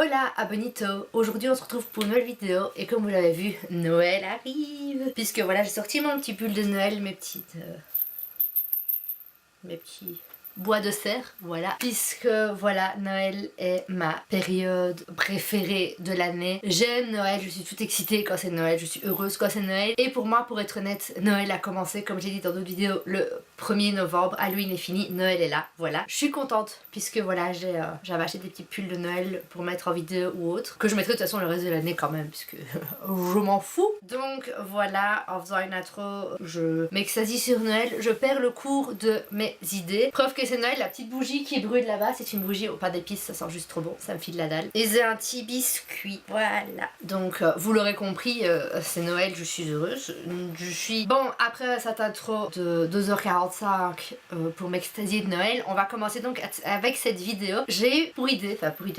Hola abonito, aujourd'hui on se retrouve pour une nouvelle vidéo et comme vous l'avez vu, Noël arrive. Puisque voilà, j'ai sorti mon petit pull de Noël, mes petits bois de serre, voilà. Puisque voilà, Noël est ma période préférée de l'année. J'aime Noël, je suis toute excitée quand c'est Noël, je suis heureuse quand c'est Noël. Et pour moi, pour être honnête, Noël a commencé, comme j'ai dit dans d'autres vidéos, le 1er novembre. Halloween est fini, Noël est là, voilà. Je suis contente puisque voilà, j'avais acheté des petits pulls de Noël pour mettre en vidéo ou autre. Que je mettrai de toute façon le reste de l'année quand même, puisque je m'en fous. Donc voilà, en faisant une intro, je m'extasie sur Noël, je perds le cours de mes idées. Preuve que c'est Noël, la petite bougie qui brûle là-bas, c'est une bougie au pain d'épices, ça sent juste trop bon, ça me file la dalle. Et c'est un petit biscuit, voilà. Donc vous l'aurez compris, c'est Noël, je suis heureuse. Je suis... Bon, après cette intro de 2h45 pour m'extasier de Noël, on va commencer donc avec cette vidéo. J'ai eu pour idée,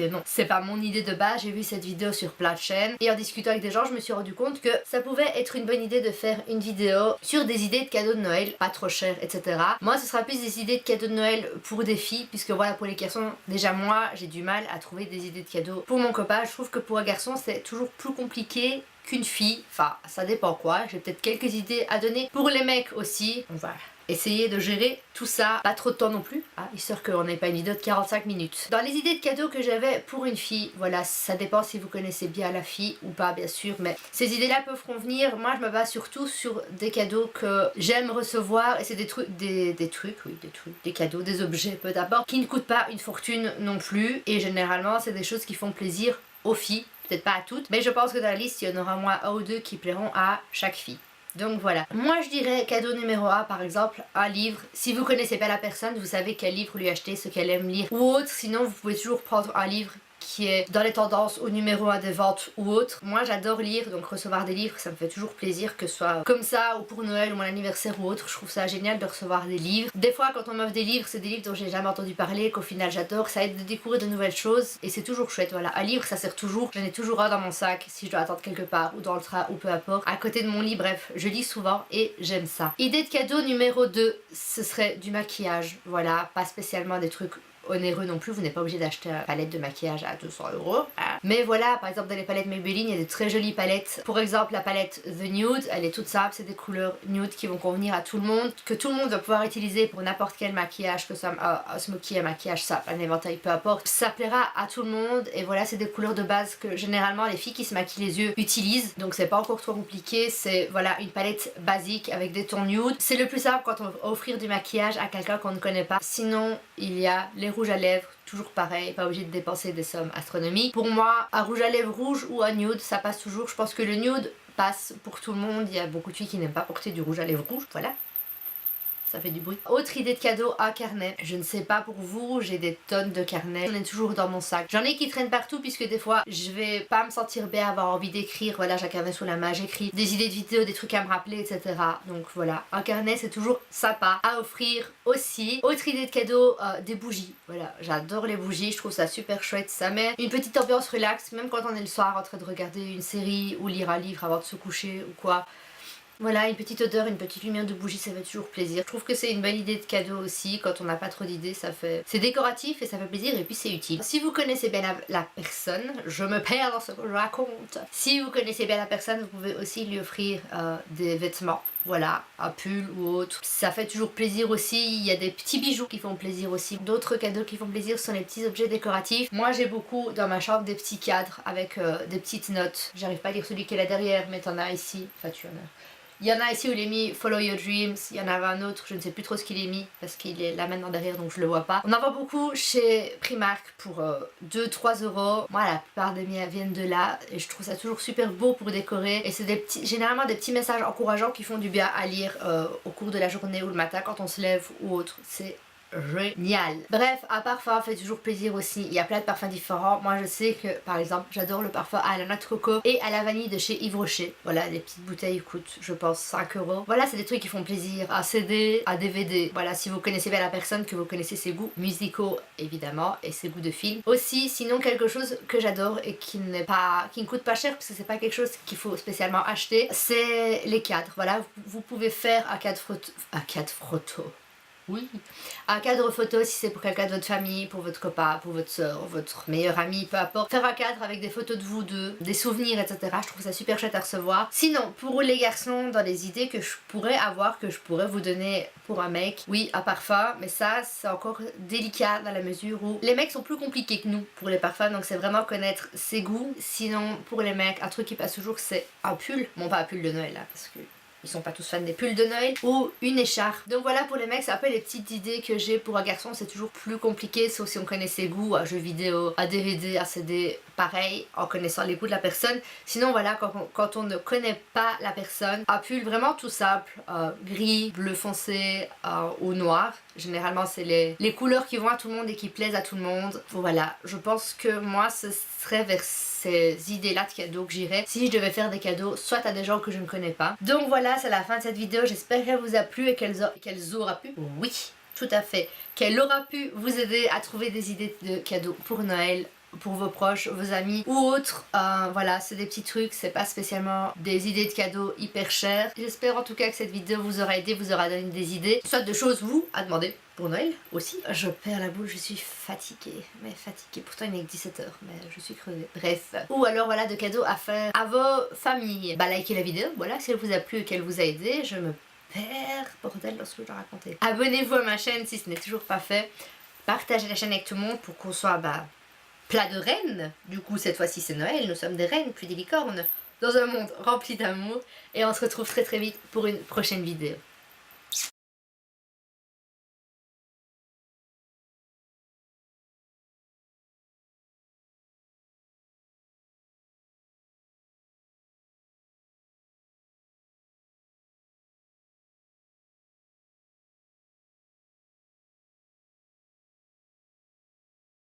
non, c'est pas mon idée de base, j'ai vu cette vidéo sur plein de chaînes et en discutant avec des gens, je me suis rendu compte que ça pouvait être une bonne idée de faire une vidéo sur des idées de cadeaux de Noël, pas trop chères, etc. Moi, ce sera plus des idées de cadeaux de Noël pour des filles, puisque voilà, pour les garçons, déjà moi, j'ai du mal à trouver des idées de cadeaux pour mon copain. Je trouve que pour un garçon, c'est toujours plus compliqué qu'une fille, enfin, ça dépend quoi. J'ai peut-être quelques idées à donner pour les mecs aussi, donc voilà. Essayer de gérer tout ça, pas trop de temps non plus, hein, histoire qu'on n'ait pas une vidéo de 45 minutes. Dans les idées de cadeaux que j'avais pour une fille, voilà, ça dépend si vous connaissez bien la fille ou pas bien sûr, mais ces idées-là peuvent convenir. Moi je me base surtout sur des cadeaux que j'aime recevoir et c'est des cadeaux, des objets peu d'abord, qui ne coûtent pas une fortune non plus et généralement c'est des choses qui font plaisir aux filles, peut-être pas à toutes, mais je pense que dans la liste il y en aura au moins un ou deux qui plairont à chaque fille. Donc voilà, moi je dirais cadeau numéro 1 par exemple, un livre. Si vous connaissez pas la personne, vous savez quel livre lui acheter, ce qu'elle aime lire ou autre. Sinon vous pouvez toujours prendre un livre qui est dans les tendances au numéro 1 des ventes ou autre. Moi j'adore lire, donc recevoir des livres ça me fait toujours plaisir, que ce soit comme ça ou pour Noël ou mon anniversaire ou autre. Je trouve ça génial de recevoir des livres. Des fois quand on m'offre des livres, c'est des livres dont j'ai jamais entendu parler, qu'au final j'adore, ça aide de découvrir de nouvelles choses et c'est toujours chouette. Voilà, un livre ça sert toujours, j'en ai toujours un dans mon sac si je dois attendre quelque part ou dans le train ou peu importe, à côté de mon lit, bref, je lis souvent et j'aime ça. Idée de cadeau numéro 2, ce serait du maquillage. Voilà, pas spécialement des trucs onéreux non plus, vous n'êtes pas obligé d'acheter une palette de maquillage à 200 €. Mais voilà, par exemple dans les palettes Maybelline, il y a de très jolies palettes. Pour exemple la palette The Nude, elle est toute simple, c'est des couleurs nude qui vont convenir à tout le monde, que tout le monde va pouvoir utiliser pour n'importe quel maquillage, que ce soit un smoky, un maquillage, ça, un éventail, peu importe. Ça plaira à tout le monde et voilà, c'est des couleurs de base que généralement les filles qui se maquillent les yeux utilisent. Donc c'est pas encore trop compliqué, c'est voilà une palette basique avec des tons nude. C'est le plus simple quand on veut offrir du maquillage à quelqu'un qu'on ne connaît pas. Sinon, il y a les rouges à lèvres, toujours pareil, pas obligé de dépenser des sommes astronomiques. Pour moi, un rouge à lèvres rouge ou un nude, ça passe toujours. Je pense que le nude passe pour tout le monde. Il y a beaucoup de filles qui n'aiment pas porter du rouge à lèvres rouge, voilà. Ça fait du bruit. Autre idée de cadeau, un carnet. Je ne sais pas pour vous, j'ai des tonnes de carnets. J'en ai toujours dans mon sac. J'en ai qui traînent partout puisque des fois je vais pas me sentir bien, avoir envie d'écrire. Voilà, j'ai un carnet sous la main, j'écris des idées de vidéos, des trucs à me rappeler, etc. Donc voilà, un carnet c'est toujours sympa à offrir aussi. Autre idée de cadeau, des bougies. Voilà, j'adore les bougies, je trouve ça super chouette. Ça met une petite ambiance relax, même quand on est le soir en train de regarder une série ou lire un livre avant de se coucher ou quoi. Voilà, une petite odeur, une petite lumière de bougie, ça fait toujours plaisir. Je trouve que c'est une bonne idée de cadeau aussi, quand on n'a pas trop d'idées, ça fait... C'est décoratif et ça fait plaisir et puis c'est utile. Si vous connaissez bien la personne, je me perds dans ce que je raconte. Si vous connaissez bien la personne, vous pouvez aussi lui offrir des vêtements. Voilà, un pull ou autre. Ça fait toujours plaisir aussi, il y a des petits bijoux qui font plaisir aussi. D'autres cadeaux qui font plaisir sont les petits objets décoratifs. Moi j'ai beaucoup dans ma chambre des petits cadres avec des petites notes. J'arrive pas à lire celui qui est là derrière, mais t'en as ici. Enfin tu en as. Il y en a ici où il est mis Follow Your Dreams, il y en avait un autre, je ne sais plus trop ce qu'il est mis parce qu'il est là maintenant derrière donc je le vois pas. On en voit beaucoup chez Primark pour 2-3 €. Moi la plupart des miens viennent de là et je trouve ça toujours super beau pour décorer et c'est généralement des petits messages encourageants qui font du bien à lire au cours de la journée ou le matin quand on se lève ou autre. C'est génial. Bref, un parfum fait toujours plaisir aussi. Il y a plein de parfums différents. Moi je sais que par exemple j'adore le parfum à la noix de coco et à la vanille de chez Yves Rocher. Voilà, les petites bouteilles coûtent je pense 5 €. Voilà, c'est des trucs qui font plaisir. Un CD, un DVD. Voilà, si vous connaissez bien la personne, que vous connaissez ses goûts musicaux évidemment et ses goûts de film. Aussi, sinon quelque chose que j'adore et qui ne coûte pas cher parce que c'est pas quelque chose qu'il faut spécialement acheter, c'est les cadres. Voilà, vous pouvez faire un cadre photo. Oui. Un cadre photo si c'est pour quelqu'un de votre famille, pour votre copain, pour votre soeur, votre meilleur ami, peu importe. Faire un cadre avec des photos de vous deux, des souvenirs, etc. Je trouve ça super chouette à recevoir. Sinon, pour les garçons, dans les idées que je pourrais avoir, que je pourrais vous donner pour un mec, oui, un parfum, mais ça, c'est encore délicat dans la mesure où les mecs sont plus compliqués que nous pour les parfums, donc c'est vraiment connaître ses goûts. Sinon, pour les mecs, un truc qui passe toujours, c'est un pull. Bon, pas un pull de Noël, là, parce que ils sont pas tous fans des pulls de Noël, ou une écharpe. Donc voilà, pour les mecs, c'est un peu les petites idées que j'ai. Pour un garçon, c'est toujours plus compliqué, sauf si on connaît ses goûts, un jeu vidéo, un DVD, un CD, pareil, en connaissant les goûts de la personne. Sinon voilà, quand on ne connaît pas la personne, un pull vraiment tout simple, gris, bleu foncé ou noir. Généralement, c'est les couleurs qui vont à tout le monde et qui plaisent à tout le monde. Voilà, je pense que moi, ce serait vers ces idées-là de cadeaux que j'irais si je devais faire des cadeaux soit à des gens que je ne connais pas. Donc voilà, c'est la fin de cette vidéo. J'espère qu'elle vous a plu et qu'elle aura pu, oui, tout à fait, qu'elle aura pu vous aider à trouver des idées de cadeaux pour Noël, pour vos proches, vos amis ou autres. Voilà, c'est des petits trucs, c'est pas spécialement des idées de cadeaux hyper chères. J'espère en tout cas que cette vidéo vous aura aidé, vous aura donné des idées, soit de choses vous à demander pour Noël aussi. Je perds la boule, je suis fatiguée, mais fatiguée. Pourtant il n'est que 17h, mais je suis crevée. Bref. Ou alors voilà, de cadeaux à faire à vos familles. Bah likez la vidéo, voilà, si elle vous a plu et qu'elle vous a aidé. Je me perds, bordel, dans ce que je racontais. Abonnez-vous à ma chaîne si ce n'est toujours pas fait. Partagez la chaîne avec tout le monde pour qu'on soit plat de reines. Du coup cette fois-ci c'est Noël, nous sommes des reines puis des licornes dans un monde rempli d'amour et on se retrouve très très vite pour une prochaine vidéo.